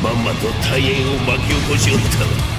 まんまと大変を巻き起こしおった。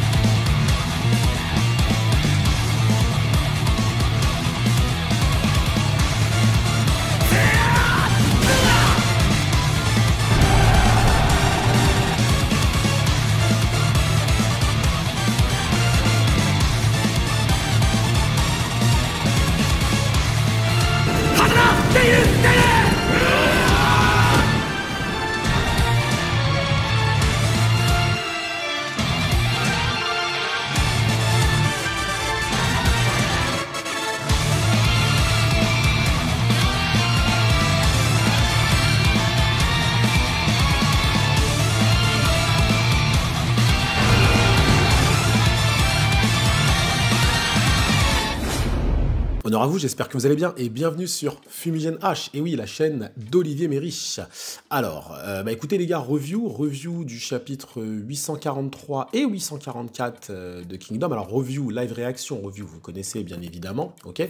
Honneur à vous, j'espère que vous allez bien et bienvenue sur Fumigène H, et oui, la chaîne d'Olivier Mérich. Alors, écoutez les gars, review du chapitre 843 et 844 de Kingdom. Alors, live réaction, vous connaissez bien évidemment, ok.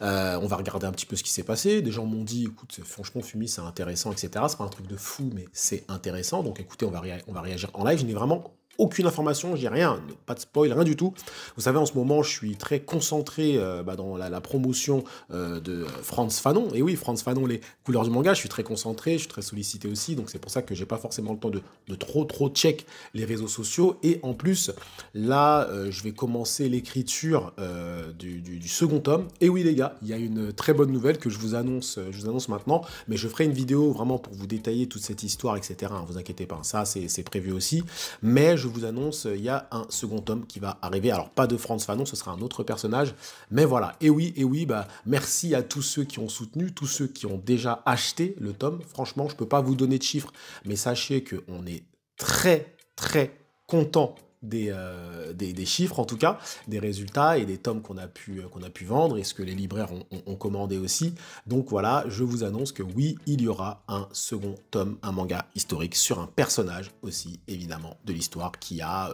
On va regarder un petit peu ce qui s'est passé. Des gens m'ont dit, écoute, franchement, Fumi, c'est intéressant, etc. C'est pas un truc de fou, mais c'est intéressant. Donc, écoutez, on va réagir en live. Je n'ai vraiment aucune information, j'ai rien, pas de spoil, rien du tout. Vous savez, en ce moment, je suis très concentré dans la promotion de Frantz Fanon. Et oui, Frantz Fanon, les couleurs du manga, je suis très concentré, je suis très sollicité aussi. Donc c'est pour ça que j'ai pas forcément le temps de trop check les réseaux sociaux. Et en plus, là, je vais commencer l'écriture du second tome. Et oui, les gars, il y a une très bonne nouvelle que je vous annonce maintenant. Mais je ferai une vidéo vraiment pour vous détailler toute cette histoire, etc. Hein, vous inquiétez pas, ça c'est prévu aussi. Mais je vous annonce, il y a un second tome qui va arriver. Alors, pas de Frantz Fanon, ce sera un autre personnage. Mais voilà, et oui, merci à tous ceux qui ont soutenu, tous ceux qui ont déjà acheté le tome. Franchement, je ne peux pas vous donner de chiffres, mais sachez qu'on est très content des chiffres, en tout cas, des résultats et des tomes qu'on a pu vendre et ce que les libraires ont commandé aussi. Donc voilà, je vous annonce que oui, il y aura un second tome, un manga historique sur un personnage aussi, évidemment, de l'histoire qui a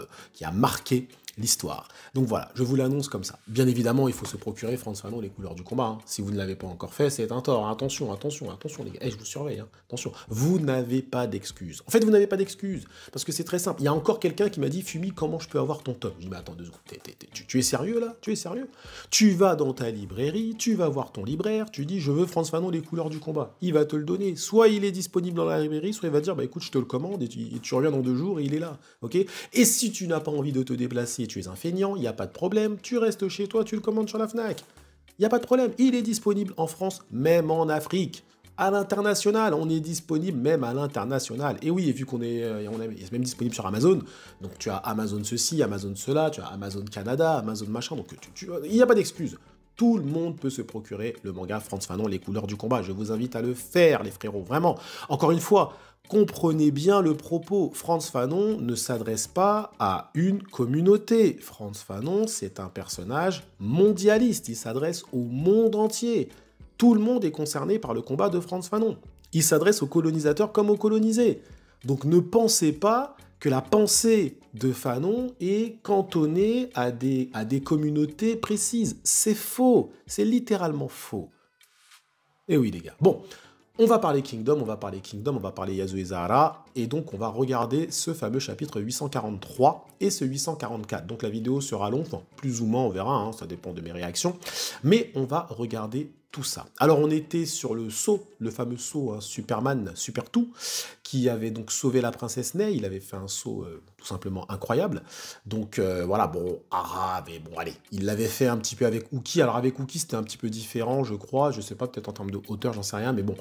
marqué l'histoire. Donc voilà, je vous l'annonce comme ça. Bien évidemment, il faut se procurer Frantz Fanon, les couleurs du combat. Hein. Si vous ne l'avez pas encore fait, c'est un tort. Attention, les gars. Je vous surveille. Hein. Attention, vous n'avez pas d'excuses. En fait, vous n'avez pas d'excuses. Parce que c'est très simple. Il y a encore quelqu'un qui m'a dit, Fumi, comment je peux avoir ton tome? Je dis, mais attends 2 secondes. Tu es sérieux là? Tu es sérieux? Tu vas dans ta librairie, tu vas voir ton libraire, tu dis, je veux Frantz Fanon, les couleurs du combat. Il va te le donner. Soit il est disponible dans la librairie, soit il va te dire, écoute, je te le commande et tu reviens dans 2 jours et il est là. Ok? Et si tu n'as pas envie de te déplacer, tu es un feignant, il n'y a pas de problème, tu restes chez toi, tu le commandes sur la Fnac. Il n'y a pas de problème, il est disponible en France, même en Afrique. À l'international, on est disponible même à l'international. Et oui, et vu il est même disponible sur Amazon, donc tu as Amazon ceci, Amazon cela, tu as Amazon Canada, Amazon machin, donc il n'y a pas d'excuse. Tout le monde peut se procurer le manga Frantz Fanon, les couleurs du combat. Je vous invite à le faire, les frérots, vraiment. Encore une fois, comprenez bien le propos. Frantz Fanon ne s'adresse pas à une communauté. Frantz Fanon, c'est un personnage mondialiste. Il s'adresse au monde entier. Tout le monde est concerné par le combat de Frantz Fanon. Il s'adresse aux colonisateurs comme aux colonisés. Donc ne pensez pas que la pensée de Fanon est cantonnée à des communautés précises. C'est faux. C'est littéralement faux. Et oui, les gars. Bon. On va parler Kingdom, on va parler Yasuo Zahara, et donc on va regarder ce fameux chapitre 843 et ce 844. Donc la vidéo sera longue, enfin, plus ou moins, on verra, hein, ça dépend de mes réactions, mais on va regarder tout ça. Alors on était sur le saut, le fameux saut hein, Superman, Super Tout, qui avait donc sauvé la princesse Ney. Il avait fait un saut tout simplement incroyable. Donc voilà, bon, Ara, mais bon, allez, il l'avait fait un petit peu avec Uki. Alors avec Uki, c'était un petit peu différent, je crois. Je sais pas, peut-être en termes de hauteur, j'en sais rien, mais bon,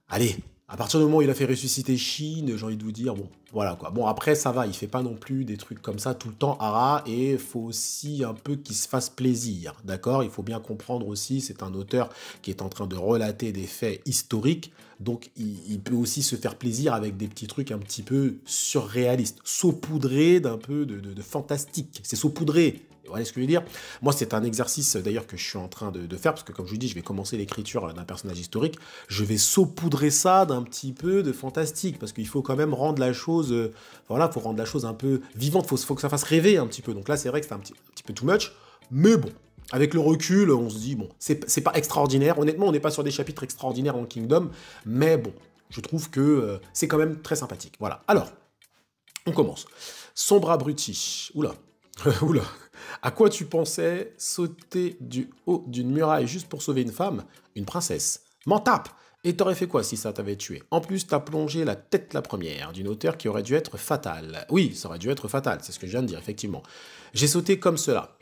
allez. À partir du moment où il a fait ressusciter Shin, j'ai envie de vous dire, bon, voilà quoi. Bon, après, ça va, il fait pas non plus des trucs comme ça tout le temps, Ara, et il faut aussi un peu qu'il se fasse plaisir, d'accord? Il faut bien comprendre aussi, c'est un auteur qui est en train de relater des faits historiques, donc il peut aussi se faire plaisir avec des petits trucs un petit peu surréalistes, saupoudrés d'un peu de fantastique. C'est saupoudré. Vous voyez ce que je veux dire? Moi, c'est un exercice d'ailleurs que je suis en train de faire, parce que comme je vous dis, je vais commencer l'écriture d'un personnage historique. Je vais saupoudrer ça d'un petit peu de fantastique, parce qu'il faut quand même rendre la chose, voilà, faut rendre la chose un peu vivante, faut que ça fasse rêver un petit peu. Donc là, c'est vrai que c'est un petit peu too much, mais bon. Avec le recul, on se dit, bon, c'est pas extraordinaire. Honnêtement, on n'est pas sur des chapitres extraordinaires dans Kingdom, mais bon, je trouve que c'est quand même très sympathique. Voilà. Alors, On commence. Sombre abruti. Oula. Oula. À quoi tu pensais sauter du haut d'une muraille juste pour sauver une femme? Une princesse. M'en tape! Et t'aurais fait quoi si ça t'avait tué? En plus, t'as plongé la tête la première, d'une hauteur qui aurait dû être fatale. Oui, ça aurait dû être fatal, c'est ce que je viens de dire, effectivement. J'ai sauté comme cela.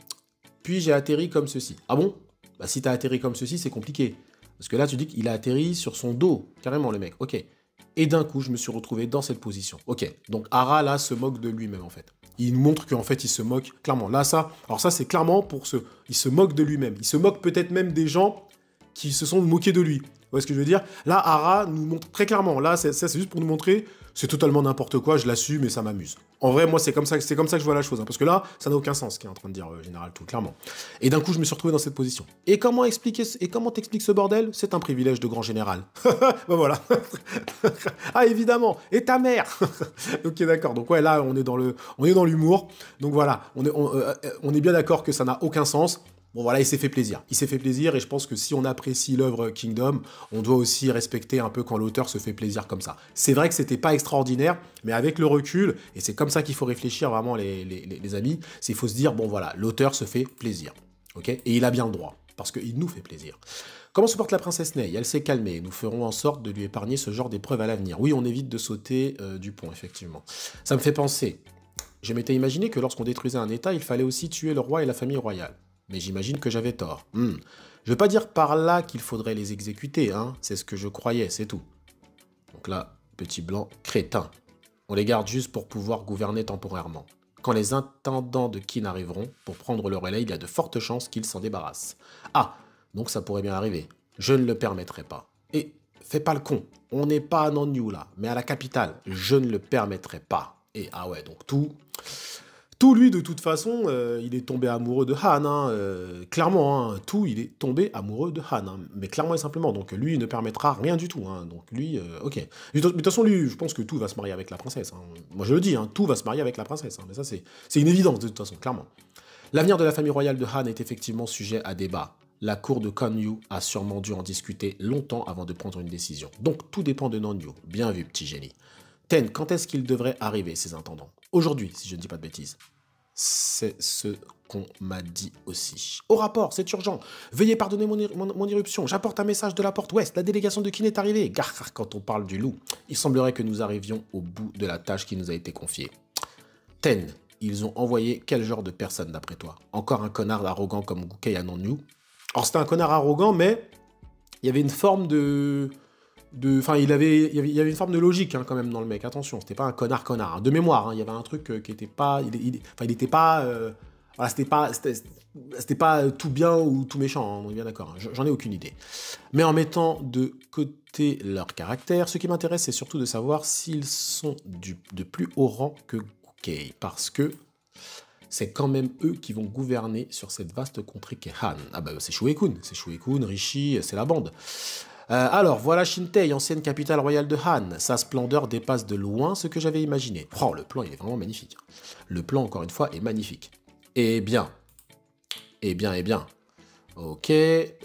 Puis j'ai atterri comme ceci. Ah bon? Bah si t'as atterri comme ceci, c'est compliqué. Parce que là, tu dis qu'il a atterri sur son dos, carrément le mec. Ok. Et d'un coup, je me suis retrouvé dans cette position. Ok. Donc Ara, là, se moque de lui-même, en fait. Il nous montre qu'en fait, il se moque, clairement. Là, ça... Alors ça, c'est clairement pour ce... Il se moque de lui-même. Il se moque peut-être même des gens qui se sont moqués de lui. Vous voyez ce que je veux dire? Là, Ara nous montre très clairement. Là, ça, c'est juste pour nous montrer... C'est totalement n'importe quoi, je l'assume et ça m'amuse. En vrai, moi, c'est comme ça que je vois la chose. Hein, parce que là, ça n'a aucun sens, ce qu'il est en train de dire, Général Tout, clairement. Et d'un coup, je me suis retrouvé dans cette position. Et comment t'expliques ce bordel? C'est un privilège de grand général. Ben voilà. Ah, évidemment. Et ta mère. Ok, d'accord. Donc ouais, là, on est dans l'humour. Donc voilà, on est bien d'accord que ça n'a aucun sens. Bon voilà, il s'est fait plaisir. Il s'est fait plaisir et je pense que si on apprécie l'œuvre Kingdom, on doit aussi respecter un peu quand l'auteur se fait plaisir comme ça. C'est vrai que c'était pas extraordinaire, mais avec le recul, et c'est comme ça qu'il faut réfléchir vraiment les amis, c'est qu'il faut se dire, bon voilà, l'auteur se fait plaisir. Ok? Et il a bien le droit, parce qu'il nous fait plaisir. Comment se porte la princesse Ney? Elle s'est calmée. Nous ferons en sorte de lui épargner ce genre d'épreuve à l'avenir. Oui, on évite de sauter du pont, effectivement. Ça me fait penser. Je m'étais imaginé que lorsqu'on détruisait un État, il fallait aussi tuer le roi et la famille royale. Mais j'imagine que j'avais tort. Je veux pas dire par là qu'il faudrait les exécuter, hein. C'est ce que je croyais, c'est tout. Donc là, petit blanc, crétin. On les garde juste pour pouvoir gouverner temporairement. Quand les intendants de Qin arriveront pour prendre le relais, il y a de fortes chances qu'ils s'en débarrassent. Ah, donc ça pourrait bien arriver. Je ne le permettrai pas. Et fais pas le con. On n'est pas à Nonyu là, mais à la capitale. Je ne le permettrai pas. Et ah ouais, donc tout lui, de toute façon, il est tombé amoureux de Han, hein, clairement, hein, il est tombé amoureux de Han, hein, mais clairement et simplement, donc lui, il ne permettra rien du tout, hein, donc lui, ok. Mais de toute façon, lui, je pense que tout va se marier avec la princesse, hein. Moi je le dis, hein, tout va se marier avec la princesse, hein, mais ça c'est une évidence de toute façon, clairement. L'avenir de la famille royale de Han est effectivement sujet à débat. La cour de Kanyu a sûrement dû en discuter longtemps avant de prendre une décision, donc tout dépend de Nonyu, bien vu, petit génie. Ten, quand est-ce qu'ils devraient arriver, ces intendants? Aujourd'hui, si je ne dis pas de bêtises. C'est ce qu'on m'a dit aussi. Au rapport, c'est urgent. Veuillez pardonner mon irruption. J'apporte un message de la porte ouest. La délégation de Qin est arrivée. Gare, quand on parle du loup, il semblerait que nous arrivions au bout de la tâche qui nous a été confiée. Ten, ils ont envoyé quel genre de personne d'après toi? Encore un connard arrogant comme Goukai à Nonyu? Alors c'était un connard arrogant, mais il y avait une forme Enfin, il y avait une forme de logique hein, quand même dans le mec. Attention, c'était pas un connard. Hein. De mémoire, hein, il y avait un truc qui était pas... il était pas... voilà, c'était pas tout bien ou tout méchant, hein, on est bien d'accord. Hein, j'en ai aucune idée. Mais en mettant de côté leur caractère, ce qui m'intéresse, c'est surtout de savoir s'ils sont de plus haut rang que Goukai. Parce que c'est quand même eux qui vont gouverner sur cette vaste contrée qu'est Han. Ah bah c'est Shue-kun, Rishi, c'est la bande. Alors, voilà Shintei, ancienne capitale royale de Han. Sa splendeur dépasse de loin ce que j'avais imaginé. Oh, le plan, il est vraiment magnifique. Le plan, encore une fois, est magnifique. Eh bien. Ok,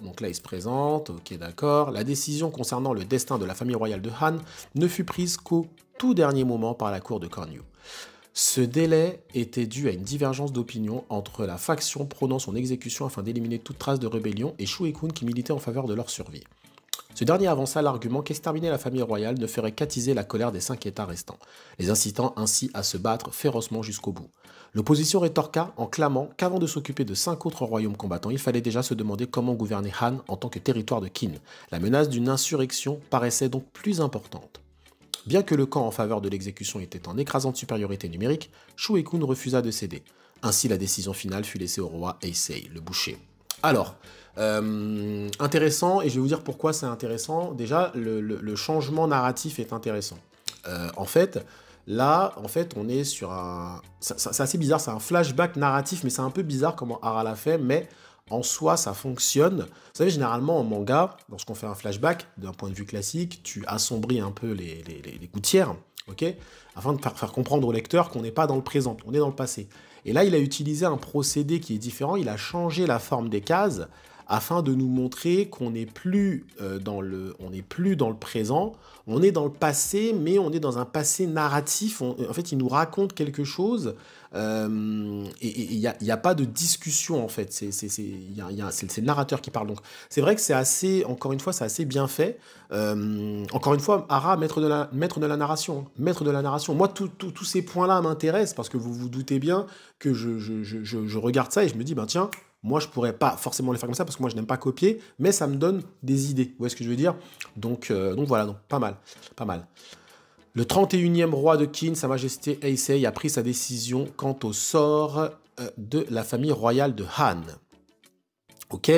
donc là, il se présente. Ok, d'accord. La décision concernant le destin de la famille royale de Han ne fut prise qu'au tout dernier moment par la cour de Kanyu. Ce délai était dû à une divergence d'opinion entre la faction prônant son exécution afin d'éliminer toute trace de rébellion et Shue-kun qui militait en faveur de leur survie. Ce dernier avança l'argument qu'exterminer la famille royale ne ferait qu'attiser la colère des 5 États restants, les incitant ainsi à se battre férocement jusqu'au bout. L'opposition rétorqua en clamant qu'avant de s'occuper de 5 autres royaumes combattants, il fallait déjà se demander comment gouverner Han en tant que territoire de Qin. La menace d'une insurrection paraissait donc plus importante. Bien que le camp en faveur de l'exécution était en écrasante supériorité numérique, Shue-kun refusa de céder. Ainsi, la décision finale fut laissée au roi Heisei, le boucher. Alors, intéressant, et je vais vous dire pourquoi c'est intéressant. Déjà, le changement narratif est intéressant. En fait, là, on est sur un... C'est assez bizarre, c'est un flashback narratif, mais c'est un peu bizarre comment Ara l'a fait, mais en soi, ça fonctionne. Vous savez, généralement, en manga, lorsqu'on fait un flashback, d'un point de vue classique, tu assombris un peu les gouttières, ok, afin de faire comprendre au lecteur qu'on n'est pas dans le présent, on est dans le passé. Et là, il a utilisé un procédé qui est différent, il a changé la forme des cases, afin de nous montrer qu'on n'est plus, on n'est plus dans le présent, on est dans le passé, mais on est dans un passé narratif. En fait, il nous raconte quelque chose et il n'y a pas de discussion, en fait. C'est le narrateur qui parle. Donc, c'est vrai que c'est assez, encore une fois, c'est assez bien fait. Encore une fois, Hara, maître de la narration. Maître de la narration. Moi, tous ces points-là m'intéressent parce que vous vous doutez bien que je regarde ça et je me dis, ben tiens, moi, je pourrais pas forcément les faire comme ça parce que moi, je n'aime pas copier, mais ça me donne des idées. Vous voyez ce que je veux dire? Donc voilà, donc pas mal, pas mal. Le 31e roi de Qin, Sa Majesté Heisei, a pris sa décision quant au sort de la famille royale de Han. Ok?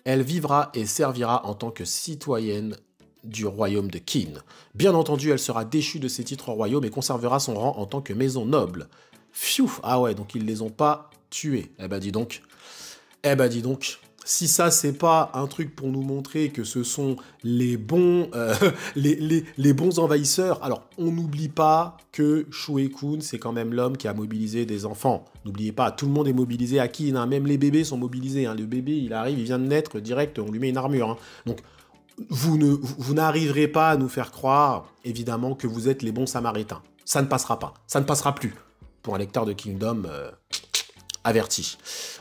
Elle vivra et servira en tant que citoyenne du royaume de Qin. Bien entendu, elle sera déchue de ses titres au royaume et conservera son rang en tant que maison noble. Pfiou! Ah ouais, donc ils les ont pas tués. Eh ben dis donc. Eh ben dis donc. Si ça, c'est pas un truc pour nous montrer que ce sont les bons, les bons envahisseurs. Alors, on n'oublie pas que Shue Kun, c'est quand même l'homme qui a mobilisé des enfants. N'oubliez pas, tout le monde est mobilisé à Qin, hein. Même les bébés sont mobilisés. Hein. Le bébé, il arrive, il vient de naître direct, on lui met une armure. Hein. Donc, vous n'arriverez pas à nous faire croire, évidemment, que vous êtes les bons samaritains. Ça ne passera pas. Ça ne passera plus. Pour un lecteur de Kingdom, averti.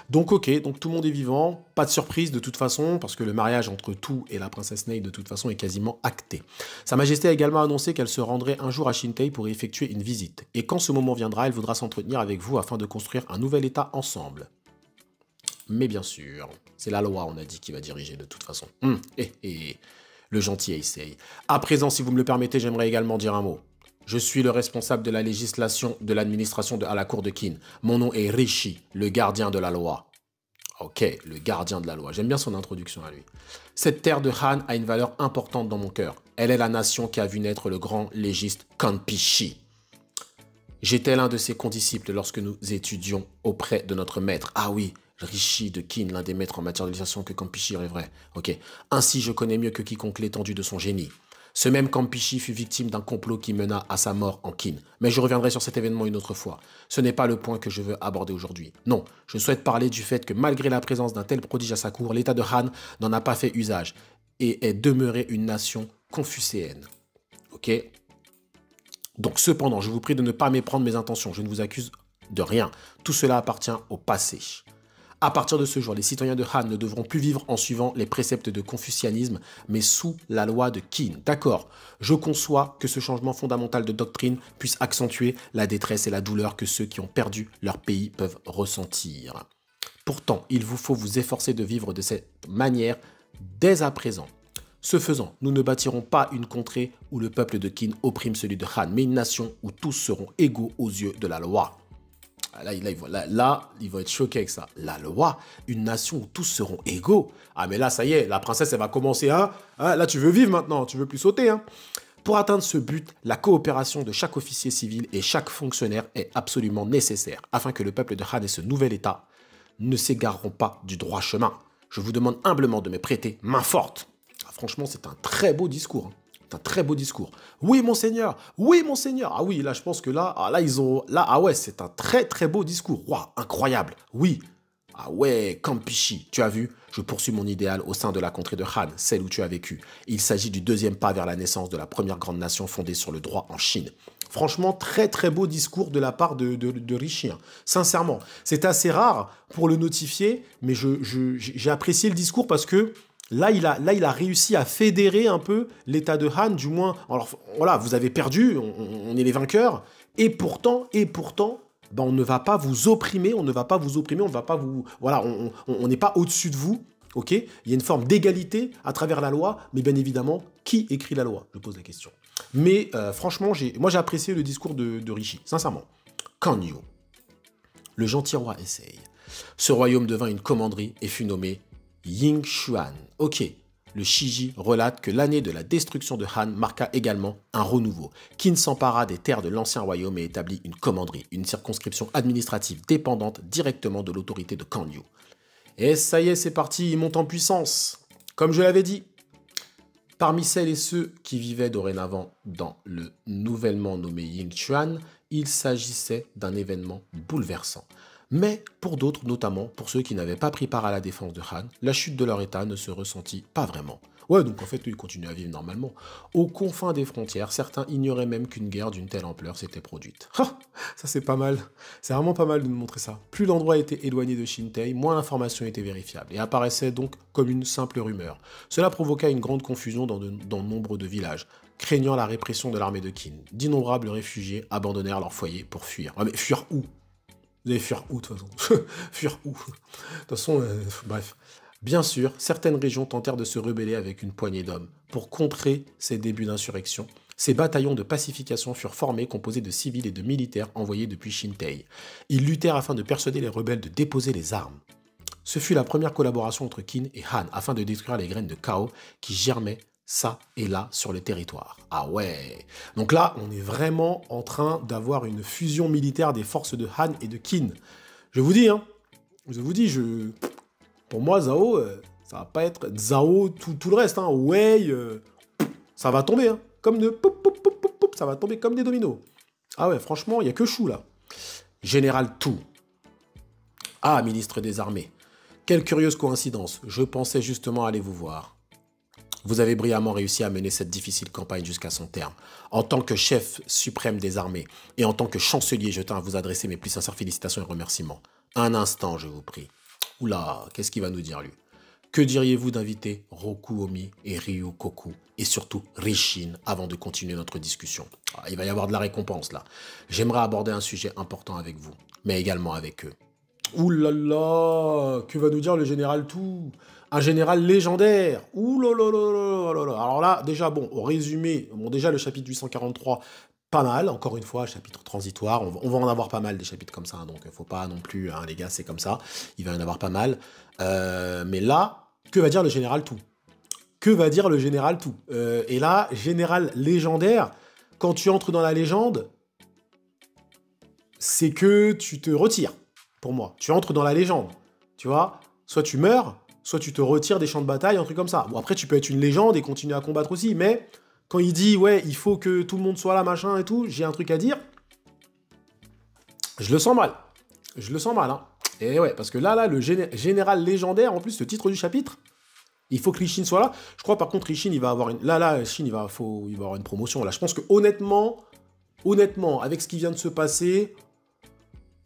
Donc ok, donc tout le monde est vivant, pas de surprise de toute façon, parce que le mariage entre tout et la princesse Ney de toute façon est quasiment acté. Sa Majesté a également annoncé qu'elle se rendrait un jour à Shintei pour y effectuer une visite. Et quand ce moment viendra, elle voudra s'entretenir avec vous afin de construire un nouvel état ensemble. Mais bien sûr, c'est la loi, on a dit, qui va diriger de toute façon. Le gentil Heisei. À présent, si vous me le permettez, j'aimerais également dire un mot. Je suis le responsable de la législation de l'administration à la cour de Qin. Mon nom est Rishi, le gardien de la loi. Ok, le gardien de la loi. J'aime bien son introduction à lui. Cette terre de Han a une valeur importante dans mon cœur. Elle est la nation qui a vu naître le grand légiste Kanpishi. J'étais l'un de ses condisciples lorsque nous étudions auprès de notre maître. Ah oui, Rishi de Qin, l'un des maîtres en matière de législation que Kanpishi rêverait. Ok, ainsi je connais mieux que quiconque l'étendue de son génie. Ce même Kanpishi fut victime d'un complot qui mena à sa mort en Qin. Mais je reviendrai sur cet événement une autre fois. Ce n'est pas le point que je veux aborder aujourd'hui. Non, je souhaite parler du fait que malgré la présence d'un tel prodige à sa cour, l'État de Han n'en a pas fait usage et est demeuré une nation confucéenne. Ok? Donc cependant, je vous prie de ne pas méprendre mes intentions. Je ne vous accuse de rien. Tout cela appartient au passé. À partir de ce jour, les citoyens de Han ne devront plus vivre en suivant les préceptes de confucianisme, mais sous la loi de Qin. D'accord, je conçois que ce changement fondamental de doctrine puisse accentuer la détresse et la douleur que ceux qui ont perdu leur pays peuvent ressentir. Pourtant, il vous faut vous efforcer de vivre de cette manière dès à présent. Ce faisant, nous ne bâtirons pas une contrée où le peuple de Qin opprime celui de Han, mais une nation où tous seront égaux aux yeux de la loi. Là, il va être choqué avec ça. La loi, une nation où tous seront égaux. Ah, mais là, ça y est, la princesse, elle va commencer à... Hein, là, tu veux vivre maintenant, tu veux plus sauter. Hein. Pour atteindre ce but, la coopération de chaque officier civil et chaque fonctionnaire est absolument nécessaire, afin que le peuple de Han et ce nouvel État ne s'égareront pas du droit chemin. Je vous demande humblement de me prêter main forte. Ah, franchement, c'est un très beau discours. Hein. C'est un très beau discours. Oui, monseigneur. Oui, monseigneur. Ah oui, là, je pense que là, ah ouais, c'est un très, très beau discours. Waouh, incroyable. Oui. Ah ouais, Kanpishi. Tu as vu, je poursuis mon idéal au sein de la contrée de Han, celle où tu as vécu. Il s'agit du deuxième pas vers la naissance de la première grande nation fondée sur le droit en Chine. Franchement, très, très beau discours de la part de Rishi. Hein. Sincèrement, c'est assez rare pour le notifier, mais j'ai apprécié le discours parce que Là, il a réussi à fédérer un peu l'état de Han, du moins. Alors, voilà, vous avez perdu, on est les vainqueurs. Et pourtant, ben, on ne va pas vous opprimer, on ne va pas vous voilà, on n'est pas au-dessus de vous, ok? Il y a une forme d'égalité à travers la loi, mais bien évidemment, qui écrit la loi? Je pose la question. Mais franchement, moi, j'ai apprécié le discours de Rishi, sincèrement. Kanyu, le gentil roi essaye. Ce royaume devint une commanderie et fut nommé Yingshuan. Ok, le Shiji relate que l'année de la destruction de Han marqua également un renouveau. Qin s'empara des terres de l'ancien royaume et établit une commanderie, une circonscription administrative dépendante directement de l'autorité de Kanyu. Et ça y est, c'est parti, il monte en puissance. Comme je l'avais dit, parmi celles et ceux qui vivaient dorénavant dans le nouvellement nommé Yingshuan, il s'agissait d'un événement bouleversant. Mais pour d'autres, notamment pour ceux qui n'avaient pas pris part à la défense de Han, la chute de leur état ne se ressentit pas vraiment. Ouais, donc en fait, eux, ils continuent à vivre normalement. Aux confins des frontières, certains ignoraient même qu'une guerre d'une telle ampleur s'était produite. Ah, ça c'est pas mal. C'est vraiment pas mal de nous montrer ça. Plus l'endroit était éloigné de Shintei, moins l'information était vérifiable et apparaissait donc comme une simple rumeur. Cela provoqua une grande confusion dans nombre de villages, craignant la répression de l'armée de Qin. D'innombrables réfugiés abandonnèrent leur foyer pour fuir. Ah mais fuir où? Vous allez fuir où de toute façon? Fuir où? De toute façon, bref. Bien sûr, certaines régions tentèrent de se rebeller avec une poignée d'hommes. Pour contrer ces débuts d'insurrection, ces bataillons de pacification furent formés, composés de civils et de militaires envoyés depuis Shintei. Ils luttèrent afin de persuader les rebelles de déposer les armes. Ce fut la première collaboration entre Qin et Han afin de détruire les graines de chaos qui germaient ça et là sur le territoire. Ah ouais. Donc là, on est vraiment en train d'avoir une fusion militaire des forces de Han et de Qin. Je vous dis, pour moi, Zhao, ça va pas être Zhao, tout le reste, hein. Wei, ça va tomber, hein. Comme de ça va tomber comme des dominos. Ah ouais, franchement, il y a que Chou là. Général Tout. Ah, ministre des Armées. Quelle curieuse coïncidence. Je pensais justement aller vous voir. Vous avez brillamment réussi à mener cette difficile campagne jusqu'à son terme. En tant que chef suprême des armées et en tant que chancelier, je tiens à vous adresser mes plus sincères félicitations et remerciements. Un instant, je vous prie. Oula, qu'est-ce qu'il va nous dire, lui? Que diriez-vous d'inviter Rokuomi et Ryukoku et surtout Rishin avant de continuer notre discussion? Il va y avoir de la récompense, là. J'aimerais aborder un sujet important avec vous, mais également avec eux. Ouh là là, que va nous dire le général Tout? Un général légendaire. Ouh là là là là là là. Alors là, déjà, bon, au résumé, bon, déjà le chapitre 843, pas mal, encore une fois, chapitre transitoire, on va en avoir pas mal des chapitres comme ça, hein, donc faut pas non plus, hein, les gars, c'est comme ça, il va y en avoir pas mal. Mais là, que va dire le général Tout? Que va dire le général Tout? Et là, général légendaire, quand tu entres dans la légende, c'est que tu te retires. Pour moi, tu entres dans la légende, tu vois, soit tu meurs, soit tu te retires des champs de bataille, un truc comme ça. Bon, après, tu peux être une légende et continuer à combattre aussi, mais quand il dit, ouais, il faut que tout le monde soit là, machin et tout, j'ai un truc à dire, je le sens mal. Je le sens mal, hein. Et ouais, parce que là, le général légendaire, en plus, le titre du chapitre, il faut que Rishin soit là. Je crois, par contre, Rishin, il va avoir une... Là, Shin, il va avoir une promotion. Là, je pense que, honnêtement, avec ce qui vient de se passer...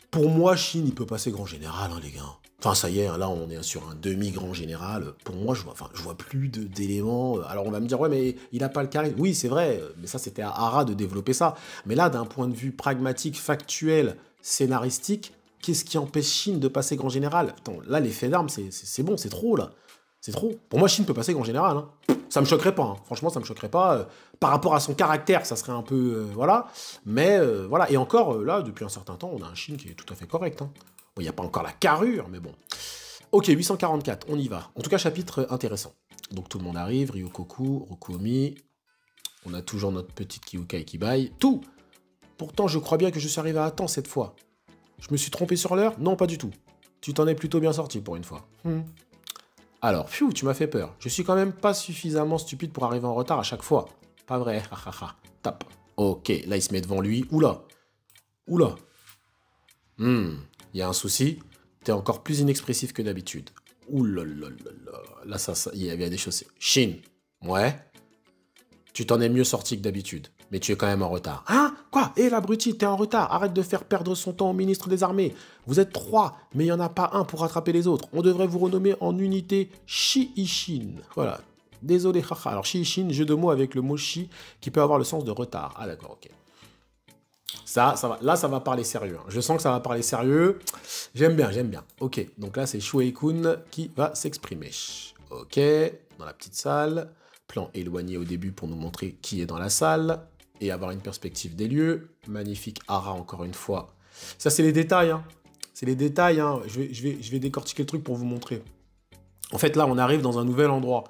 Pour moi, Shin, il peut passer grand général, hein, les gars. Enfin, ça y est, hein, là, on est sur un demi-grand général. Pour moi, je vois plus d'éléments. Alors, on va me dire, ouais, mais il a pas le charisme. Oui, c'est vrai, mais ça, c'était à Hara de développer ça. Mais là, d'un point de vue pragmatique, factuel, scénaristique, qu'est-ce qui empêche Shin de passer grand général? Attends, là, l'effet d'armes, c'est bon, c'est trop, là. C'est trop. Pour moi, Shin peut passer grand général, hein. Ça me choquerait pas, hein. Franchement, ça me choquerait pas. Par rapport à son caractère, ça serait un peu... voilà. Mais voilà. Et encore, là, depuis un certain temps, on a un Shin qui est tout à fait correct, hein. Bon, il n'y a pas encore la carrure, mais bon. Ok, 844, on y va. En tout cas, chapitre intéressant. Donc tout le monde arrive, Ryukoku, Rokuomi. On a toujours notre petite Kyuka Ikibai. Tout. Pourtant, je crois bien que je suis arrivé à temps cette fois. Je me suis trompé sur l'heure? Non, pas du tout. Tu t'en es plutôt bien sorti pour une fois. Alors, pfiou, tu m'as fait peur. Je suis quand même pas suffisamment stupide pour arriver en retard à chaque fois. Pas vrai, hahaha. Tape. Ok, là il se met devant lui. Oula. Oula. Il y a un souci. T'es encore plus inexpressif que d'habitude. Oula là là là. Là, il y a des chaussées. Shin. Ouais. Tu t'en es mieux sorti que d'habitude. Mais tu es quand même en retard. Hein? Quoi? Eh l'abruti, t'es en retard. Arrête de faire perdre son temps au ministre des Armées. Vous êtes 3, mais il n'y en a pas un pour rattraper les autres. On devrait vous renommer en unité Shi-Ishin. Voilà. Désolé, haha. Alors Shi-Ishin, jeu de mots avec le mot Shi qui peut avoir le sens de retard. Ah d'accord, ok. Ça va. Là, ça va parler sérieux. Hein. Je sens que ça va parler sérieux. J'aime bien. Ok, donc là, c'est Shuei-kun qui va s'exprimer. Ok, dans la petite salle. Plan éloigné au début pour nous montrer qui est dans la salle et avoir une perspective des lieux. Magnifique Hara, encore une fois. Ça, c'est les détails. Hein. C'est les détails. Hein. Je vais décortiquer le truc pour vous montrer. En fait, là, on arrive dans un nouvel endroit.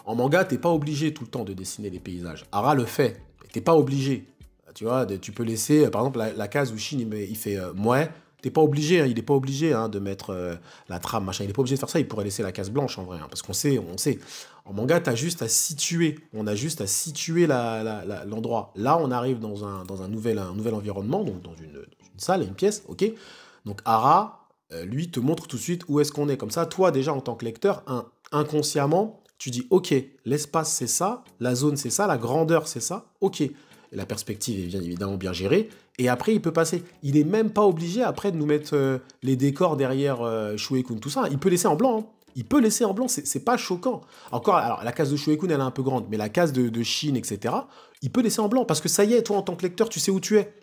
En manga, t'es pas obligé tout le temps de dessiner les paysages. Hara le fait. T'es pas obligé. Tu vois, tu peux laisser, par exemple, la case où Shin, il fait mouais. T'es pas obligé, hein, il est pas obligé hein, de mettre la trame, machin. Il est pas obligé de faire ça, il pourrait laisser la case blanche, en vrai. Hein, parce qu'on sait. En manga, t'as juste à situer. On a juste à situer l'endroit. Là, on arrive dans un nouvel environnement, donc dans une salle, une pièce, ok. Donc, Hara, lui te montre tout de suite où est-ce qu'on est. Comme ça, toi, déjà, en tant que lecteur, inconsciemment, tu dis, ok, l'espace, c'est ça, la zone, c'est ça, la grandeur, c'est ça, ok. Et la perspective est bien évidemment bien gérée. Et après, il peut passer. Il n'est même pas obligé, après, de nous mettre les décors derrière Shue-kun, tout ça. Il peut laisser en blanc, hein. Il peut laisser en blanc, c'est pas choquant. Encore, alors, la case de Shue-kun, elle est un peu grande, mais la case de Shin, etc., il peut laisser en blanc. Parce que ça y est, toi, en tant que lecteur, tu sais où tu es.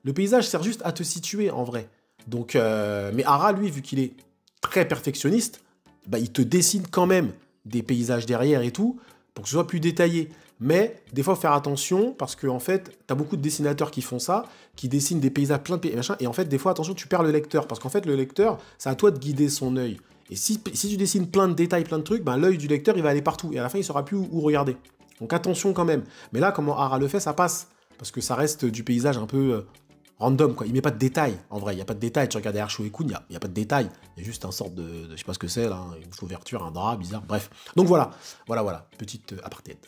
Le paysage sert juste à te situer, en vrai. Donc, mais Hara, lui, vu qu'il est très perfectionniste, bah, il te dessine quand même des paysages derrière et tout, pour que ce soit plus détaillé. Mais des fois, faire attention, parce que en fait, tu as beaucoup de dessinateurs qui font ça, qui dessinent des paysages plein de machin, et en fait, des fois, attention, tu perds le lecteur, parce qu'en fait, le lecteur, c'est à toi de guider son œil. Et si tu dessines plein de détails, plein de trucs, ben, l'œil du lecteur, il va aller partout, et à la fin, il ne saura plus où regarder. Donc attention quand même. Mais là, comment Hara le fait, ça passe, parce que ça reste du paysage un peu random, quoi. Il met pas de détails, en vrai, il n'y a pas de détails. Tu regardes derrière Shue-kun, il n'y a pas de détails. Il y a juste un sorte de je sais pas ce que c'est, là, une couverture, un drap, bizarre, bref. Donc voilà, petite apartheid.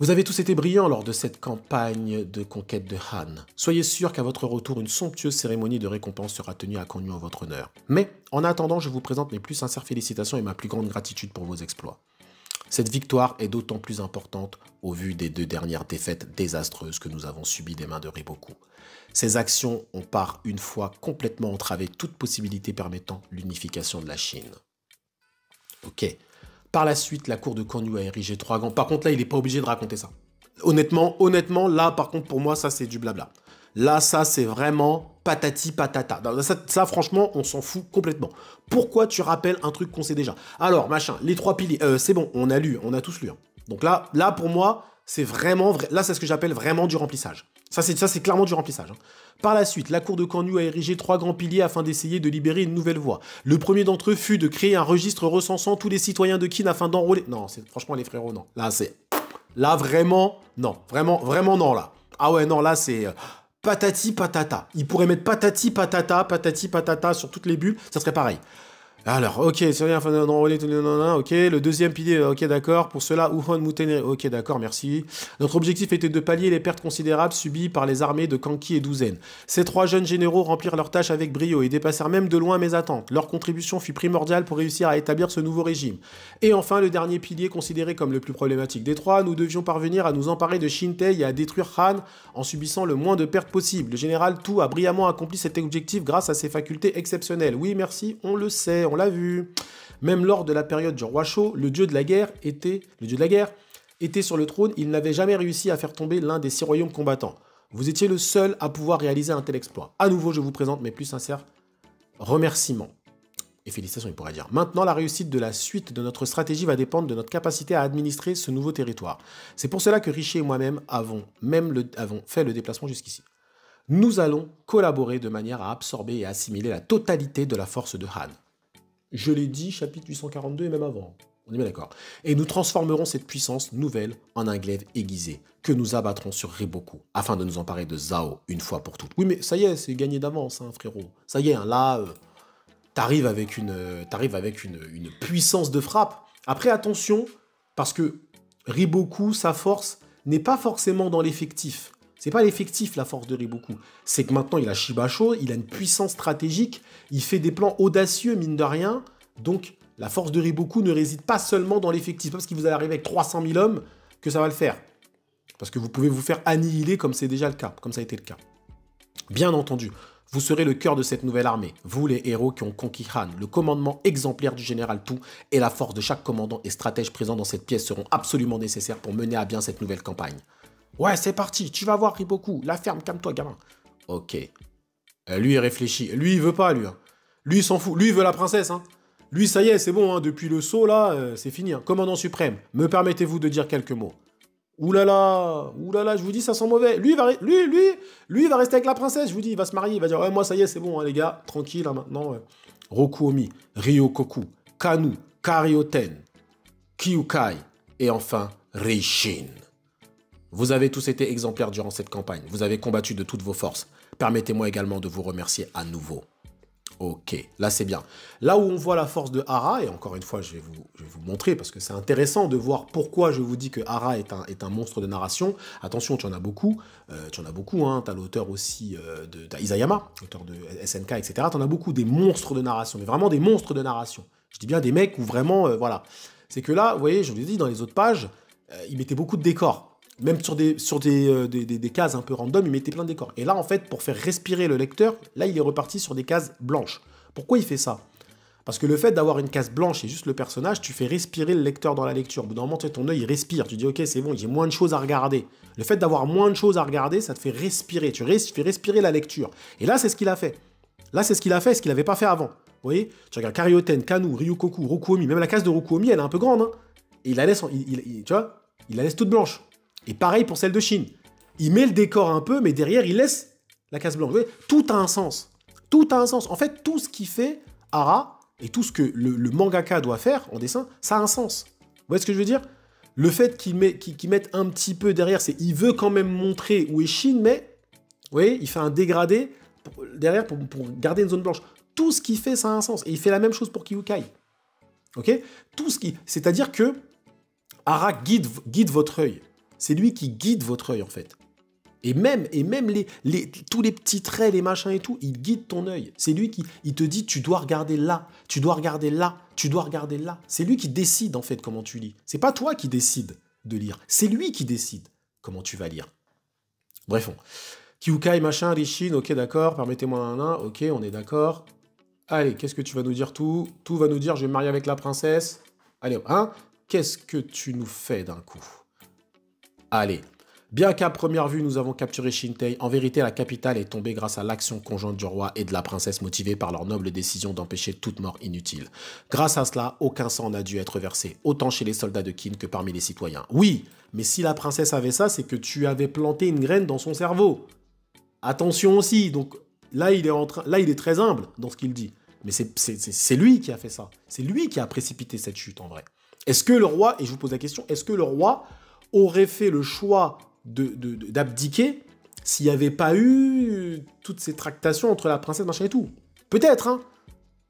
Vous avez tous été brillants lors de cette campagne de conquête de Han. Soyez sûrs qu'à votre retour, une somptueuse cérémonie de récompense sera tenue à Konyu en votre honneur. Mais, en attendant, je vous présente mes plus sincères félicitations et ma plus grande gratitude pour vos exploits. Cette victoire est d'autant plus importante au vu des 2 dernières défaites désastreuses que nous avons subies des mains de Riboku. Ces actions ont par une fois complètement entravé toute possibilité permettant l'unification de la Chine. Ok. Par la suite, la cour de Konyu a érigé 3 grands... Par contre, là, il n'est pas obligé de raconter ça. Honnêtement, là, par contre, pour moi, ça, c'est du blabla. Là, ça, c'est vraiment patati patata. Ça, franchement, on s'en fout complètement. Pourquoi tu rappelles un truc qu'on sait déjà? Alors, machin, les 3 piliers, c'est bon, on a tous lu. Hein. Donc là, pour moi, c'est vraiment... Là, c'est ce que j'appelle vraiment du remplissage. Ça, c'est clairement du remplissage. Hein. Par la suite, la cour de Konyu a érigé 3 grands piliers afin d'essayer de libérer une nouvelle voie. Le premier d'entre eux fut de créer un registre recensant tous les citoyens de Qin afin d'enrôler... Non, franchement, les frérots, non. Là, vraiment, non. Vraiment, non, là. Ah ouais, non, là, c'est... patati patata. Il pourrait mettre patati patata sur toutes les bulles, ça serait pareil. Alors, ok, c'est rien, ok, le deuxième pilier, ok, d'accord, pour cela, Uhon Muten, ok, d'accord, merci. Notre objectif était de pallier les pertes considérables subies par les armées de Kanki et d'Uzen. Ces 3 jeunes généraux remplirent leurs tâches avec brio et dépassèrent même de loin mes attentes. Leur contribution fut primordiale pour réussir à établir ce nouveau régime. Et enfin, le dernier pilier, considéré comme le plus problématique des 3, nous devions parvenir à nous emparer de Shintei et à détruire Han en subissant le moins de pertes possible. Le général Tu a brillamment accompli cet objectif grâce à ses facultés exceptionnelles. Oui, merci, on le sait, on l'a vu. Même lors de la période du roi Shō, le dieu de la guerre était sur le trône, il n'avait jamais réussi à faire tomber l'un des 6 royaumes combattants. Vous étiez le seul à pouvoir réaliser un tel exploit. À nouveau, je vous présente mes plus sincères remerciements. Et félicitations, il pourrait dire. Maintenant, la réussite de la suite de notre stratégie va dépendre de notre capacité à administrer ce nouveau territoire. C'est pour cela que Rishi et moi-même avons fait le déplacement jusqu'ici. Nous allons collaborer de manière à absorber et assimiler la totalité de la force de Han. Je l'ai dit, chapitre 842 et même avant. On est bien d'accord. Et nous transformerons cette puissance nouvelle en un glaive aiguisé que nous abattrons sur Riboku afin de nous emparer de Zhao une fois pour toutes. Oui, mais ça y est, c'est gagné d'avance, hein, frérot. Ça y est, hein, là, t'arrives avec une puissance de frappe. Après, attention, parce que Riboku, sa force, n'est pas forcément dans l'effectif. C'est pas l'effectif, la force de Riboku. C'est que maintenant, il a Shibasho, il a une puissance stratégique, il fait des plans audacieux, mine de rien. Donc, la force de Riboku ne réside pas seulement dans l'effectif. Pas parce que vous allez arriver avec 300 000 hommes que ça va le faire. Parce que vous pouvez vous faire annihiler comme c'est déjà le cas, comme ça a été le cas. Bien entendu, vous serez le cœur de cette nouvelle armée. Vous, les héros qui ont conquis Han, le commandement exemplaire du général Tu et la force de chaque commandant et stratège présent dans cette pièce seront absolument nécessaires pour mener à bien cette nouvelle campagne. Ouais, c'est parti, tu vas voir Riboku. La ferme, calme-toi, gamin. Ok. Lui, il réfléchit. Lui, il veut pas, lui. Hein. Lui, il s'en fout. Lui, il veut la princesse. Hein. Lui, ça y est, c'est bon. Hein. Depuis le saut, là, c'est fini. Hein. Commandant suprême, me permettez-vous de dire quelques mots? Oulala, je vous dis, ça sent mauvais. Lui, il va rester avec la princesse. Je vous dis, il va se marier. Il va dire, ouais, moi, ça y est, c'est bon, hein, les gars. Tranquille, hein, maintenant. Rokuomi, Ryokoku, Kanu, Karyoten, Kyukai, et enfin, Reishin. Vous avez tous été exemplaires durant cette campagne. Vous avez combattu de toutes vos forces. Permettez-moi également de vous remercier à nouveau. Ok, là c'est bien. Là où on voit la force de Hara, et encore une fois je vais vous montrer, parce que c'est intéressant de voir pourquoi je vous dis que Hara est un monstre de narration. Attention, tu en as beaucoup, hein, tu as l'auteur aussi Isayama, l'auteur de SNK, etc. Tu en as beaucoup des monstres de narration, mais vraiment des monstres de narration. Je dis bien des mecs où vraiment, voilà. C'est que là, vous voyez, je vous l'ai dit, dans les autres pages, ils mettaient beaucoup de décors. Même sur des cases un peu random, il mettait plein de décors. Et là, en fait, pour faire respirer le lecteur, là, il est reparti sur des cases blanches. Pourquoi il fait ça? Parce que le fait d'avoir une case blanche et juste le personnage, tu fais respirer le lecteur dans la lecture. Au bout d'un moment, ton œil, il respire. Tu dis, ok, c'est bon, j'ai moins de choses à regarder. Le fait d'avoir moins de choses à regarder, ça te fait respirer. Tu fais respirer la lecture. Et là, c'est ce qu'il a fait. Là, c'est ce qu'il a fait, ce qu'il n'avait pas fait avant. Vous voyez? Tu regardes Karyoten, Kanu, Ryukoku, Rokuomi. Même la case de Rokuomi, elle est un peu grande. Hein, et il la laisse, tu vois, il la laisse toute blanche. Et pareil pour celle de Shin. Il met le décor un peu, mais derrière, il laisse la case blanche. Vous voyez, tout a un sens. Tout a un sens. En fait, tout ce qui fait Hara, et tout ce que le mangaka doit faire en dessin, ça a un sens. Vous voyez ce que je veux dire? Le fait qu'il mette un petit peu derrière, c'est il veut quand même montrer où est Shin, mais vous voyez, il fait un dégradé derrière pour garder une zone blanche. Tout ce qu'il fait, ça a un sens. Et il fait la même chose pour Kyukai. Ok? C'est-à-dire que Hara guide votre œil. C'est lui qui guide votre œil, en fait. Et même tous les petits traits, les machins et tout, il guide ton œil. C'est lui qui il te dit, tu dois regarder là, tu dois regarder là, tu dois regarder là. C'est lui qui décide, en fait, comment tu lis. C'est pas toi qui décide de lire. C'est lui qui décide comment tu vas lire. Bref, Kyukai, machin, Rishin, ok, d'accord, permettez-moi un, ok, on est d'accord. Allez, qu'est-ce que tu vas nous dire tout? Tout va nous dire, je vais me marier avec la princesse. Allez, hein? Qu'est-ce que tu nous fais d'un coup? Allez, bien qu'à première vue, nous avons capturé Shintei, en vérité, la capitale est tombée grâce à l'action conjointe du roi et de la princesse motivée par leur noble décision d'empêcher toute mort inutile. Grâce à cela, aucun sang n'a dû être versé, autant chez les soldats de Qin que parmi les citoyens. Oui, mais si la princesse avait ça, c'est que tu avais planté une graine dans son cerveau. Attention aussi, donc là, il est très humble dans ce qu'il dit. Mais c'est lui qui a fait ça. C'est lui qui a précipité cette chute, en vrai. Est-ce que le roi, et je vous pose la question, est-ce que le roi aurait fait le choix d'abdiquer s'il n'y avait pas eu toutes ces tractations entre la princesse, machin et tout? Peut-être, hein,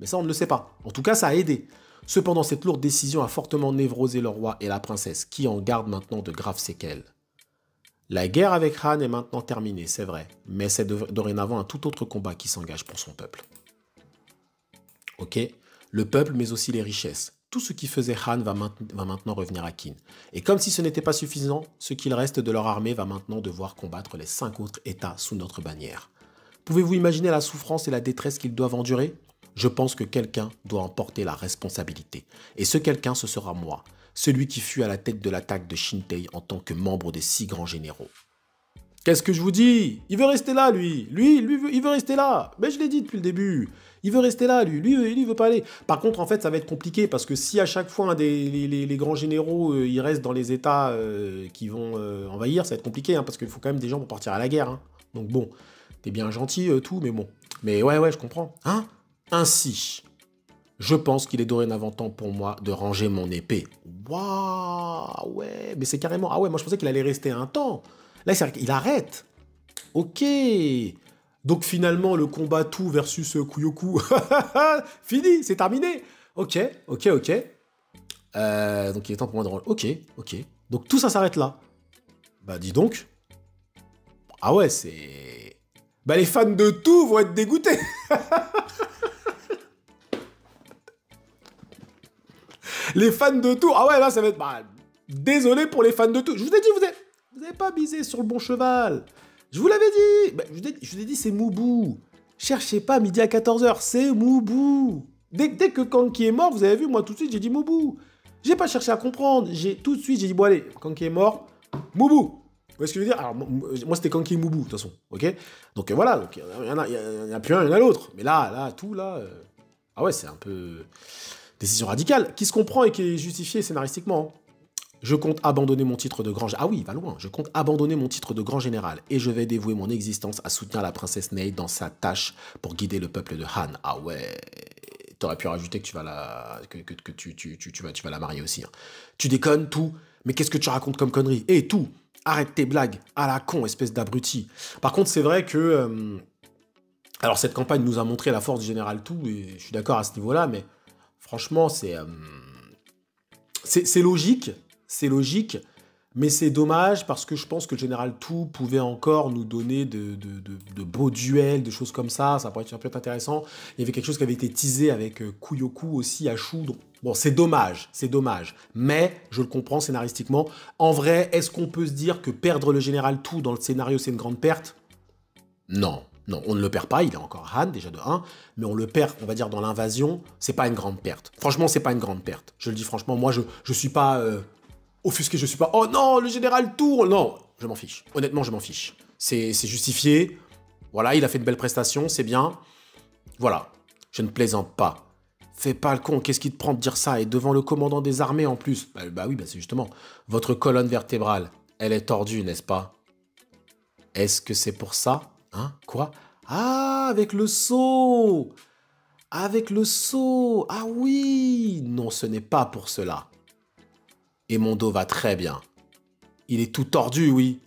mais ça, on ne le sait pas. En tout cas, ça a aidé. Cependant, cette lourde décision a fortement névrosé le roi et la princesse, qui en gardent maintenant de graves séquelles. La guerre avec Han est maintenant terminée, c'est vrai, mais c'est dorénavant un tout autre combat qui s'engage pour son peuple. Ok? Le peuple, mais aussi les richesses. Tout ce qui faisait Han va maintenant revenir à Qin. Et comme si ce n'était pas suffisant, ce qu'il reste de leur armée va maintenant devoir combattre les 5 autres États sous notre bannière. Pouvez-vous imaginer la souffrance et la détresse qu'ils doivent endurer? Je pense que quelqu'un doit en porter la responsabilité. Et ce quelqu'un, ce sera moi, celui qui fut à la tête de l'attaque de Shintei en tant que membre des 6 grands généraux. Qu'est-ce que je vous dis? Il veut rester là, lui. Il veut rester là. Mais je l'ai dit depuis le début. Il veut rester là, lui. Lui, il veut pas aller. Par contre, en fait, ça va être compliqué parce que si à chaque fois, les grands généraux, ils restent dans les États qui vont envahir, ça va être compliqué, hein, parce qu'il faut quand même des gens pour partir à la guerre. Hein. Donc bon, t'es bien gentil, tout, mais bon. Mais ouais, je comprends. Hein? Ainsi, je pense qu'il est dorénavant temps pour moi de ranger mon épée. Waouh, ouais, mais c'est carrément... Ah ouais, moi je pensais qu'il allait rester un temps. Là, il arrête. Ok. Donc finalement, le combat tout versus Kuyoku, fini, c'est terminé. Ok. Donc il est temps pour moi de ranger. Ok. Donc tout ça s'arrête là. Bah dis donc. Ah ouais, c'est... Bah les fans de tout vont être dégoûtés. Les fans de tout. Ah ouais, là, ça va être... Bah, désolé pour les fans de tout. Je vous ai dit, vous n'avez pas misé sur le bon cheval. Je vous l'avais dit. Bah, je vous ai dit, c'est Moubou. Cherchez pas midi à 14h, c'est Moubou. Dès que Kanki est mort, vous avez vu, moi, tout de suite, j'ai dit Moubou. J'ai pas cherché à comprendre. Tout de suite, j'ai dit, bon, allez, Kanki est mort, Moubou. Vous voyez ce que je veux dire? Alors, moi, c'était Kanki et Moubou, de toute façon, ok? Donc, voilà, donc, il y en a plus un, il y en a l'autre. Mais là, tout, là... Ah ouais, c'est un peu... Décision radicale, qui se comprend et qui est justifiée scénaristiquement. Je compte abandonner mon titre de grand... Ah oui, il va loin. Je compte abandonner mon titre de grand général et je vais dévouer mon existence à soutenir la princesse Nei dans sa tâche pour guider le peuple de Han. Ah ouais... T'aurais pu rajouter que tu vas la... tu vas la marier aussi. Hein. Tu déconnes, tout. Mais qu'est-ce que tu racontes comme connerie? Et tout. Arrête tes blagues. À la con, espèce d'abruti. Par contre, c'est vrai que... Alors, cette campagne nous a montré la force du général Tout, et je suis d'accord à ce niveau-là, mais franchement, c'est logique, mais c'est dommage parce que je pense que le général Tout pouvait encore nous donner de beaux duels, de choses comme ça pourrait être intéressant. Il y avait quelque chose qui avait été teasé avec Kuyoku aussi à Shu, donc bon, c'est dommage, mais je le comprends scénaristiquement. En vrai, est-ce qu'on peut se dire que perdre le général Tout dans le scénario, c'est une grande perte? Non, non, on ne le perd pas, il est encore Han, déjà de 1, mais on le perd, on va dire, dans l'invasion, c'est pas une grande perte. Franchement, c'est pas une grande perte. Je le dis franchement, moi, je suis pas offusqué, je suis pas, oh non, le général Tour, non, je m'en fiche. Honnêtement, je m'en fiche. C'est justifié, voilà, il a fait une belle prestation, c'est bien. Voilà, je ne plaisante pas. Fais pas le con, qu'est-ce qui te prend de dire ça? Et devant le commandant des armées en plus. Bah oui, c'est justement, votre colonne vertébrale, elle est tordue, n'est-ce pas? Est-ce que c'est pour ça? Hein? Quoi? Ah, avec le seau! Avec le seau! Ah oui! Non, ce n'est pas pour cela. Et mon dos va très bien. Il est tout tordu, oui.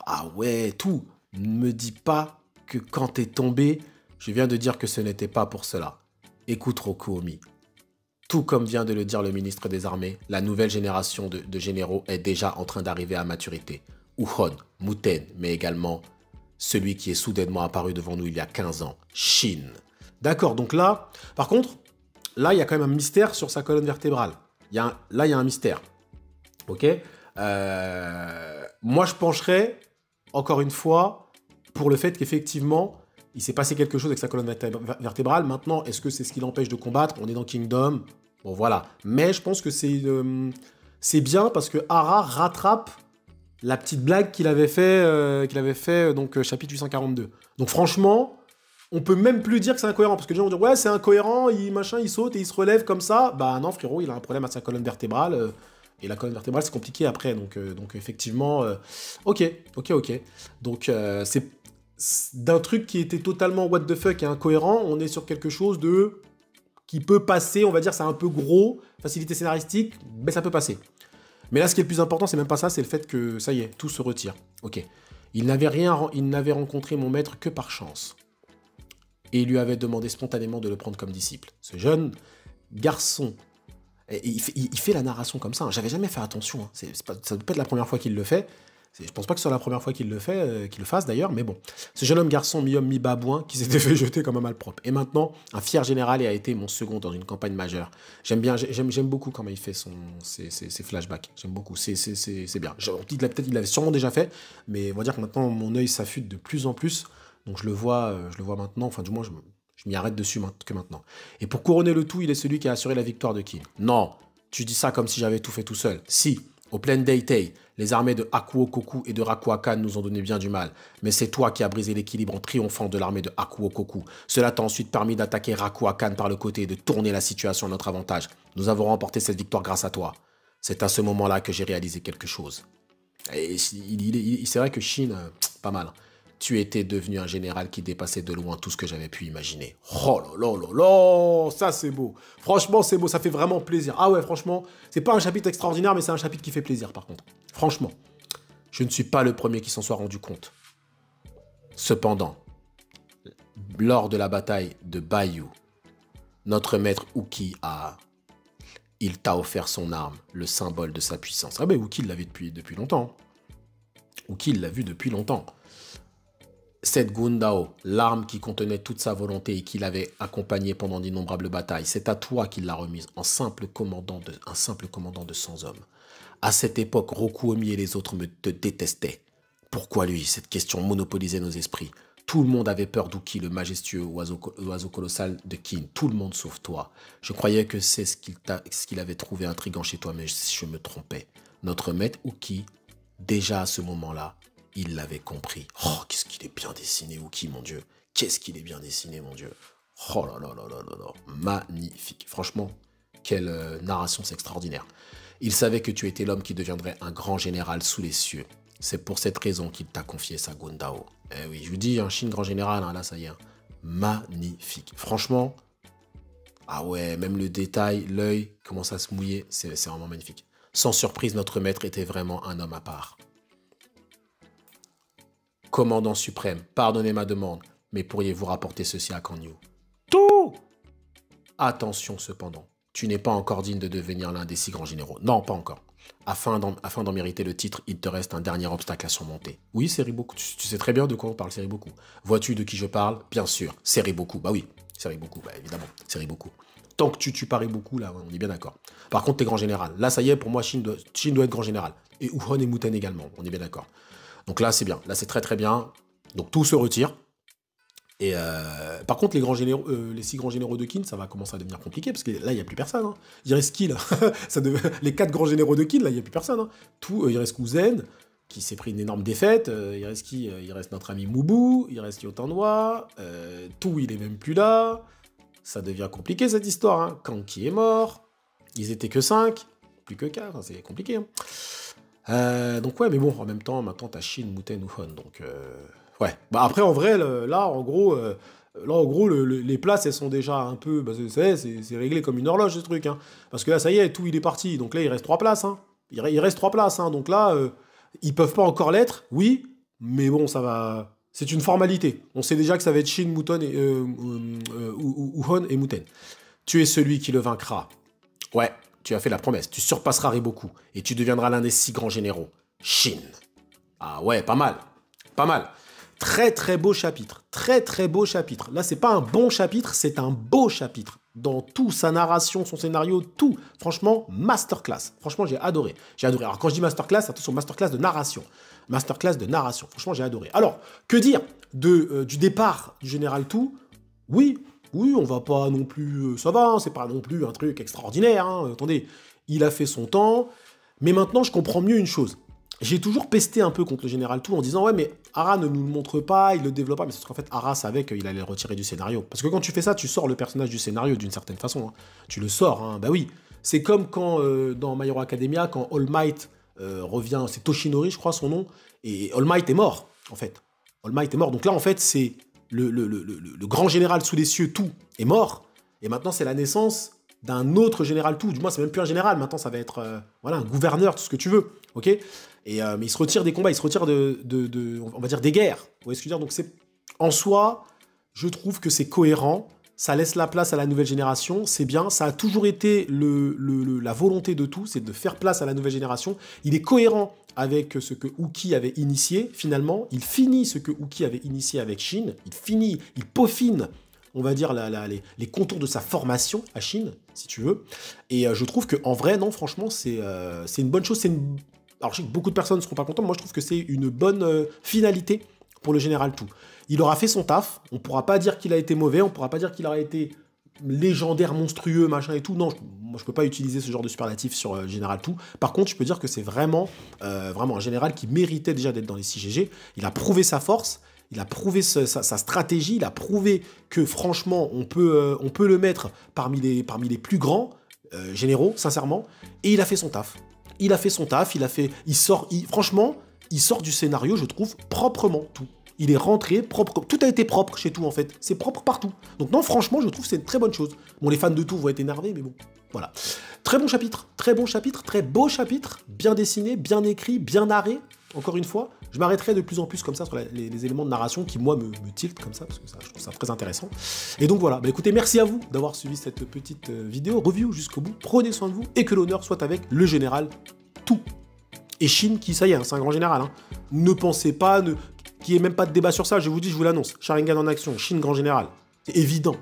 Ah ouais, tout. Ne me dis pas que quand t'es tombé, je viens de dire que ce n'était pas pour cela. Écoute, Rokuomi. Tout comme vient de le dire le ministre des Armées, la nouvelle génération de généraux est déjà en train d'arriver à maturité. Uhon, Muten, mais également celui qui est soudainement apparu devant nous il y a 15 ans, Shin. D'accord, donc là, par contre, là, il y a quand même un mystère sur sa colonne vertébrale. Là, il y a un mystère. Ok, moi, je pencherais, encore une fois, pour le fait qu'effectivement, il s'est passé quelque chose avec sa colonne vertébrale. Maintenant, est-ce que c'est ce qui l'empêche de combattre? On est dans Kingdom. Bon, voilà. Mais je pense que c'est bien parce que Hara rattrape la petite blague qu'il avait fait donc chapitre 842. Donc franchement, on peut même plus dire que c'est incohérent, parce que les gens vont dire ouais, c'est incohérent, il saute et il se relève comme ça. Bah non, frérot, il a un problème à sa colonne vertébrale, et la colonne vertébrale c'est compliqué après, donc effectivement, ok. Donc c'est d'un truc qui était totalement what the fuck et incohérent, on est sur quelque chose de qui peut passer, on va dire c'est un peu gros, facilité scénaristique, mais ça peut passer. Mais là, ce qui est le plus important, c'est même pas ça, c'est le fait que, ça y est, tout se retire. Ok. Il n'avait rencontré mon maître que par chance. Et il lui avait demandé spontanément de le prendre comme disciple. Ce jeune garçon, il fait la narration comme ça, hein. J'avais jamais fait attention, hein. Ça ne peut pas être la première fois qu'il le fait. Je pense pas que ce soit la première fois qu'il le fait, qu'il le fasse d'ailleurs, mais bon. Ce jeune homme garçon, mi-homme, mi-babouin, qui s'était fait jeter comme un malpropre. Et maintenant, un fier général et a été mon second dans une campagne majeure. J'aime beaucoup comment il fait ses flashbacks. J'aime beaucoup, c'est bien. Peut-être il l'avait sûrement déjà fait, mais on va dire que maintenant, mon œil s'affûte de plus en plus. Donc je le vois maintenant, enfin du moins, je m'y arrête dessus que maintenant. Et pour couronner le tout, il est celui qui a assuré la victoire de King. Non, tu dis ça comme si j'avais tout fait tout seul. Si, au Plain Deitei, les armées de Hakuokoku et de Rakuakan nous ont donné bien du mal. Mais c'est toi qui as brisé l'équilibre en triomphant de l'armée de Hakuokoku. Cela t'a ensuite permis d'attaquer Rakuakan par le côté et de tourner la situation à notre avantage. Nous avons remporté cette victoire grâce à toi. C'est à ce moment-là que j'ai réalisé quelque chose. Et c'est vrai que Shin, pas mal. Tu étais devenu un général qui dépassait de loin tout ce que j'avais pu imaginer. Oh là là là là, ça c'est beau. Franchement, c'est beau, ça fait vraiment plaisir. Ah ouais, franchement, c'est pas un chapitre extraordinaire, mais c'est un chapitre qui fait plaisir par contre. Franchement, je ne suis pas le premier qui s'en soit rendu compte. Cependant, lors de la bataille de Bayou, notre maître Uki il t'a offert son arme, le symbole de sa puissance. Ah ben Uki l'a vu depuis longtemps. Uki l'a vu depuis longtemps. Cette Gundao, l'arme qui contenait toute sa volonté et qui l'avait accompagné pendant d'innombrables batailles, c'est à toi qu'il l'a remise, un simple commandant de 100 hommes. À cette époque, Rokuomi et les autres te détestaient. Pourquoi lui? Cette question monopolisait nos esprits. Tout le monde avait peur d'Uki, le majestueux oiseau colossal de Kin. Tout le monde sauf toi. Je croyais que c'est ce qu'il avait trouvé intriguant chez toi, mais je me trompais. Notre maître Uki, déjà à ce moment-là, il l'avait compris. Oh, qu'est-ce qu'il est bien dessiné, Uki, mon Dieu. Qu'est-ce qu'il est bien dessiné, mon Dieu. Oh là là là là là là. Magnifique. Franchement, quelle narration, c'est extraordinaire. Il savait que tu étais l'homme qui deviendrait un grand général sous les cieux. C'est pour cette raison qu'il t'a confié sa Gundao. Eh oui, je vous dis, un Shin grand général, hein, là, ça y est. Hein. Magnifique. Franchement, ah ouais, même le détail, l'œil, commence à se mouiller, c'est vraiment magnifique. Sans surprise, notre maître était vraiment un homme à part. Commandant suprême, pardonnez ma demande, mais pourriez-vous rapporter ceci à Kanyu? Tout! Attention cependant, tu n'es pas encore digne de devenir l'un des 6 grands généraux. Non, pas encore. Afin d'en mériter le titre, il te reste un dernier obstacle à surmonter. Oui, Seriboku, tu sais très bien de quoi on parle, Seriboku. Vois-tu de qui je parle? Bien sûr, Seriboku. Bah oui, Seriboku, bah évidemment, Seriboku. Tant que tu tues pas Seriboku, là, on est bien d'accord. Par contre, t'es grand général. Là, ça y est, pour moi, Shin doit être grand général. Et Uhon et Muten également, on est bien d'accord. Donc là, c'est bien. Là, c'est très très bien. Donc tout se retire. Et par contre, les 6 grands généraux de Qin, ça va commencer à devenir compliqué, parce que là, il n'y a plus personne. Hein. Il reste qui, là? Les 4 grands généraux de Qin, là, il n'y a plus personne. Hein. Il reste Kuzen, qui s'est pris une énorme défaite. Il reste qui? Il reste notre ami Mubu, il reste Yotanwa. Il est même plus là. Ça devient compliqué, cette histoire. Hein. Kanki est mort. Ils étaient que 5, plus que 4. Hein, c'est compliqué. Hein. Donc ouais, mais bon, en même temps, maintenant, t'as Shin, Muten, Uhon, donc... Ouais, bah après en vrai, là en gros, les places elles sont déjà un peu, bah, c'est réglé comme une horloge ce truc, hein. Parce que là ça y est, tout il est parti, donc là il reste 3 places, hein. Il reste 3 places, hein. Donc là, ils peuvent pas encore l'être, oui, mais bon ça va, c'est une formalité. On sait déjà que ça va être Shin, Muten et Uhon et Muten. Tu es celui qui le vaincra. Ouais, tu as fait la promesse, tu surpasseras Riboku, et tu deviendras l'un des 6 grands généraux. Shin. Ah ouais, pas mal, pas mal. Très très beau chapitre, très très beau chapitre. Là, c'est pas un bon chapitre, c'est un beau chapitre. Dans tout, sa narration, son scénario, tout. Franchement, masterclass. Franchement, j'ai adoré. J'ai adoré. Alors, quand je dis masterclass, attention, masterclass de narration. Masterclass de narration. Franchement, j'ai adoré. Alors, que dire du départ du Général Tout? Oui, on va pas non plus... ça va, hein, c'est pas non plus un truc extraordinaire. Hein. Attendez, il a fait son temps. Mais maintenant, je comprends mieux une chose. J'ai toujours pesté un peu contre le Général Tout en disant « Ouais, mais Hara ne nous le montre pas, il le développe pas. » Mais c'est parce qu'en fait, Hara savait qu'il allait le retirer du scénario. Parce que quand tu fais ça, tu sors le personnage du scénario d'une certaine façon. Hein. Tu le sors, hein. Bah oui. C'est comme quand, dans My Hero Academia, quand All Might revient, c'est Toshinori, je crois, son nom, et All Might est mort, en fait. All Might est mort. Donc là, en fait, c'est le grand général sous les cieux, Tout, est mort. Et maintenant, c'est la naissance d'un autre général Tout. Du moins, c'est même plus un général. Maintenant, ça va être voilà, un gouverneur, tout ce que tu veux. Ok ? Mais il se retire des combats, il se retire on va dire, des guerres. Vous voyez ce que je veux dire? Donc en soi, je trouve que c'est cohérent, ça laisse la place à la nouvelle génération, c'est bien, ça a toujours été la volonté de Tout, c'est de faire place à la nouvelle génération. Il est cohérent avec ce que Uki avait initié, finalement. Il finit ce que Uki avait initié avec Shin, il peaufine, on va dire, les contours de sa formation à Shin, si tu veux. Et je trouve qu'en vrai, non, franchement, c'est une bonne chose, Alors, je sais que beaucoup de personnes ne seront pas contentes, moi je trouve que c'est une bonne finalité pour le Général Tout. Il aura fait son taf, on ne pourra pas dire qu'il a été mauvais, on ne pourra pas dire qu'il aura été légendaire, monstrueux, machin et tout. Non, moi je ne peux pas utiliser ce genre de superlatif sur le Général Tout. Par contre, je peux dire que c'est vraiment un général qui méritait déjà d'être dans les 6 GG. Il a prouvé sa force, il a prouvé sa stratégie, il a prouvé que franchement, on peut le mettre parmi les plus grands généraux, sincèrement, et il a fait son taf. Il a fait son taf, franchement, il sort du scénario, je trouve, proprement, Tout. Il est rentré, propre, tout a été propre chez Tout, en fait. C'est propre partout. Donc non, franchement, je trouve que c'est une très bonne chose. Bon, les fans de Tout vont être énervés, mais bon, voilà. Très bon chapitre, très beau chapitre, bien dessiné, bien écrit, bien narré, encore une fois. Je m'arrêterai de plus en plus comme ça sur les éléments de narration qui, moi, me tiltent comme ça, parce que je trouve ça très intéressant. Et donc voilà, bah, écoutez, merci à vous d'avoir suivi cette petite vidéo, review jusqu'au bout. Prenez soin de vous et que l'honneur soit avec le Général Tout. Et Shin, qui, ça y est, hein, c'est un grand général. Hein. Ne pensez pas, qu'il n'y ait même pas de débat sur ça, je vous l'annonce. Sharingan en action, Shin, grand général. C'est évident,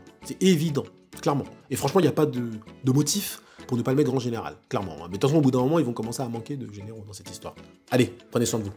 clairement. Et franchement, il n'y a pas de motif pour ne pas le mettre grand général, clairement. Mais de toute façon, au bout d'un moment, ils vont commencer à manquer de généraux dans cette histoire. Allez, prenez soin de vous.